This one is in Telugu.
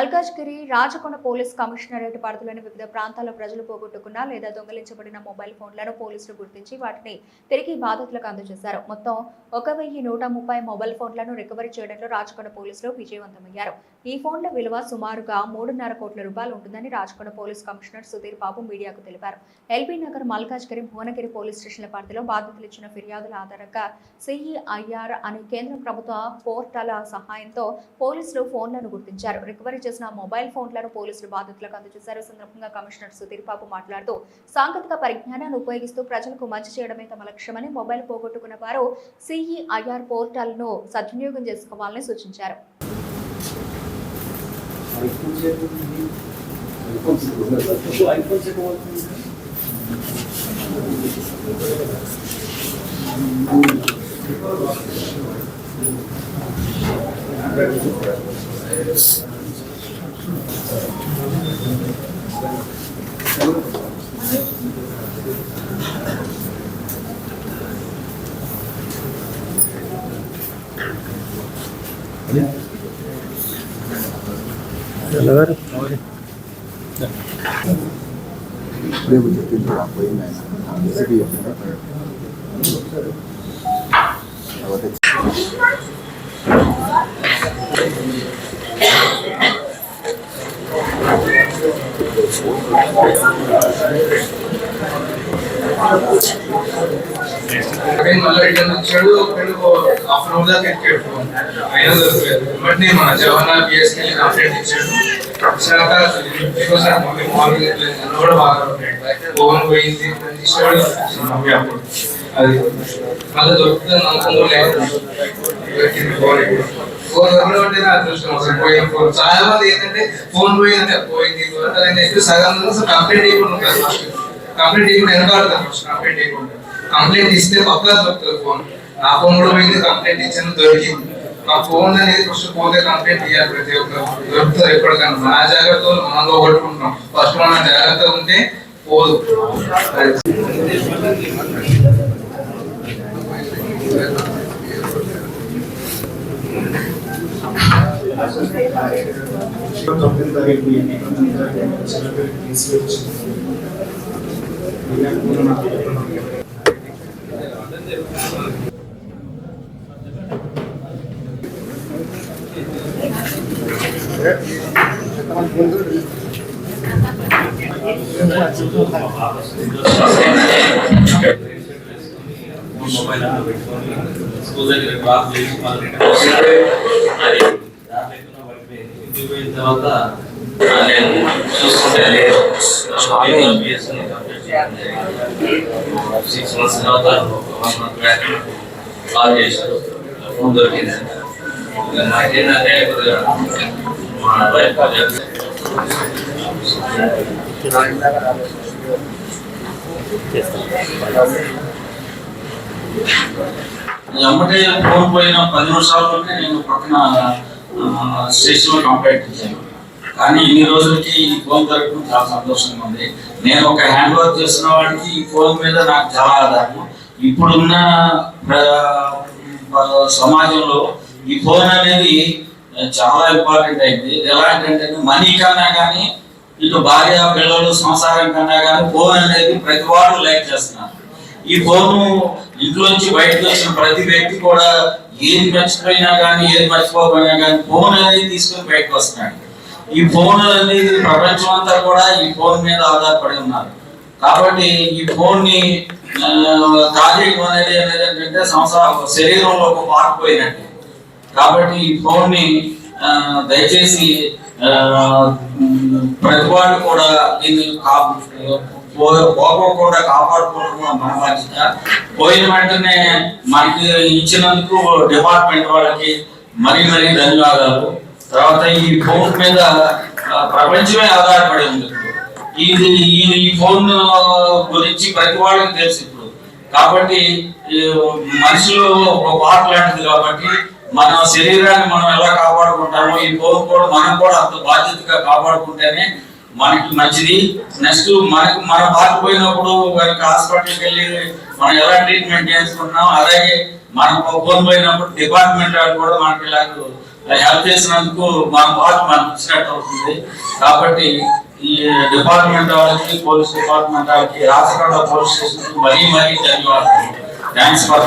మల్కాజ్గిరి రాచకొండ పోలీస్ కమిషనరేట్ పరిధిలోని వివిధ ప్రాంతాల్లో ప్రజలు పోగొట్టుకున్న లేదా దొంగిలించబడిన మొబైల్ ఫోన్లను పోలీసులు గుర్తించి వాటిని తిరిగి బాధితులకు అందజేశారు. మొత్తం 1130 మొబైల్ ఫోన్లను రికవరీ చేయడంలో రాచకొండ పోలీసులు విజయవంతమయ్యారు. ఈ ఫోన్ల విలువ సుమారుగా 3.5 కోట్ల రూపాయలు ఉంటుందని రాచకొండ పోలీస్ కమిషనర్ సుధీర్ బాబు మీడియాకు తెలిపారు. ఎల్బీ నగర్, మల్కాజ్గిరి, భువనగిరి పోలీస్ స్టేషన్ల పరిధిలో బాధితులు ఇచ్చిన ఫిర్యాదుల ఆధారంగా CEIR అనే కేంద్ర ప్రభుత్వ పోర్టల్ సహాయంతో పోలీసులు ఫోన్లను గుర్తించారు. రికవరీ చేసిన మొబైల్ ఫోన్లను పోలీసులు బాధితులకు అందజేశారు. సందర్భంగా కమిషనర్ సుధీర్ బాబు మాట్లాడుతూ సాంకేతిక పరిజ్ఞానాన్ని ఉపయోగిస్తూ ప్రజలకు మంచి చేయడమే తమ లక్ష్యమని, మొబైల్ పోగొట్టుకున్న వారు CEIR పోర్టల్ ను సద్వినియోగం చేసుకోవాలని సూచించారు. మన జవహర్లాల్ BSK కంప్లైంట్ ఇచ్చాడు. కూడా బాగా ఫోన్ పోయింది అది మళ్ళీ దొరుకుతుంది నమ్మకంలో లేదు. ఫోన్ దొరికిన అదృష్టం పోయిన ఫోన్ చాలా మంది ఏంటంటే ఫోన్ పోయిందంటే పోయింది సగం కంప్లైంట్ చేయకుండా కంప్లైంట్ చేయకుండా వెనకాడతారు. కంప్లైంట్ చేయకుండా కంప్లైంట్ ఇస్తే పక్కా దొరుకుతుంది ఫోన్. నా ఫోన్ కూడా పోయింది, కంప్లైంట్ ఇచ్చాను, దొరికింది. ఆ ఫోన్ అనేది ఫస్ట్ పోతే కంప్లైంట్ ఇవ్వాలి. ప్రతి ఒక్కరు దొరుకుతుంది ఎప్పటికన్నా. మన జాగ్రత్తలు మనం పోగొట్టుకుంటాం. ఫస్ట్ మనం జాగ్రత్తగా ఉంటే పోదు. మొబైల్ స్కూల్ దగ్గర క్లాస్ చేసి ఇంటికి పోయిన తర్వాత నేను చూసుకుంటే 6 months తర్వాత 1 month బ్యాక్ కాల్ చేశారు. ఫోన్ దొరికింది. నాకేంటంటే మా వైఫ్ ఎమ్మటే ఫోన్ పోయిన 10 నిమిషాల్లోనే నేను పక్కన స్టేషన్ లో కంప్లైంట్ ఇచ్చాను. కానీ ఇన్ని రోజులకి ఈ ఫోన్ దొరకడం చాలా సంతోషంగా ఉంది. నేను ఒక హ్యాండ్ వర్క్ చేస్తున్న వాడికి ఈ ఫోన్ మీద నాకు చాలా ఆధారం. ఇప్పుడున్న సమాజంలో ఈ ఫోన్ అనేది చాలా ఇంపార్టెంట్ అయింది. ఎలాంటి మనీ కన్నా కానీ, ఇటు భార్య పిల్లలు సంసారం కన్నా కానీ ఫోన్ అనేది ప్రతి వాడు లైక్ చేస్తున్నారు. ఈ ఫోను ఇంట్లోంచి బయటకు వచ్చిన ప్రతి వ్యక్తి కూడా ఏది మర్చిపోయినా కానీ, ఏది మర్చిపోయినా కానీ ఫోన్ అనేది తీసుకుని బయటకు వస్తున్నాడు. ఈ ఫోన్ అనేది ప్రపంచం అంతా కూడా ఈ ఫోన్ మీద ఆధారపడి ఉన్నారు. కాబట్టి ఈ ఫోన్ ని తాజేయడం అనేది ఏంటంటే శరీరంలో ఒక పార్ట్ పోయినట్టు. కాబట్టి ఈ ఫోన్ ని దయచేసి ప్రతి వాళ్ళు కూడా దీన్ని పోకోకుండా కాపాడుకోవడం మన బాధ్యత. పోయిన వెంటనే మనకి ఇచ్చినందుకు డిపార్ట్మెంట్ వాళ్ళకి మరీ ధన్యవాదాలు. తర్వాత ఈ ఫోన్ మీద ప్రపంచమే ఆధారపడి ఉంది. ఈ ఫోన్ గురించి ప్రతి వాళ్ళకి తెలుసు ఇప్పుడు. కాబట్టి మనుషులు ఒక పాట లాంటిది. కాబట్టి మన శరీరాన్ని మనం ఎలా కాపాడుకుంటామో ఈ ఫోన్ కూడా మనం కూడా అంత బాధ్యతగా కాపాడుకుంటేనే మనకి మంచిది. నెక్స్ట్ మన బాధ పోయినప్పుడు మనకి హాస్పిటల్కి వెళ్ళి మనం ఎలా ట్రీట్మెంట్ చేసుకుంటున్నాం, అలాగే మనం ఫోన్ పోయినప్పుడు డిపార్ట్మెంట్ వాళ్ళు కూడా మనకి ఇలా హెల్ప్ చేసినందుకు మా పార్ట్ మనకు ఇచ్చినట్టు అవుతుంది. కాబట్టి ఈ డిపార్ట్మెంట్ వాళ్ళకి, పోలీస్ డిపార్ట్మెంట్ వాళ్ళకి, రాచకొండ పోలీస్ స్టేషన్ మరీ ధన్యవాదాలు. Thanks for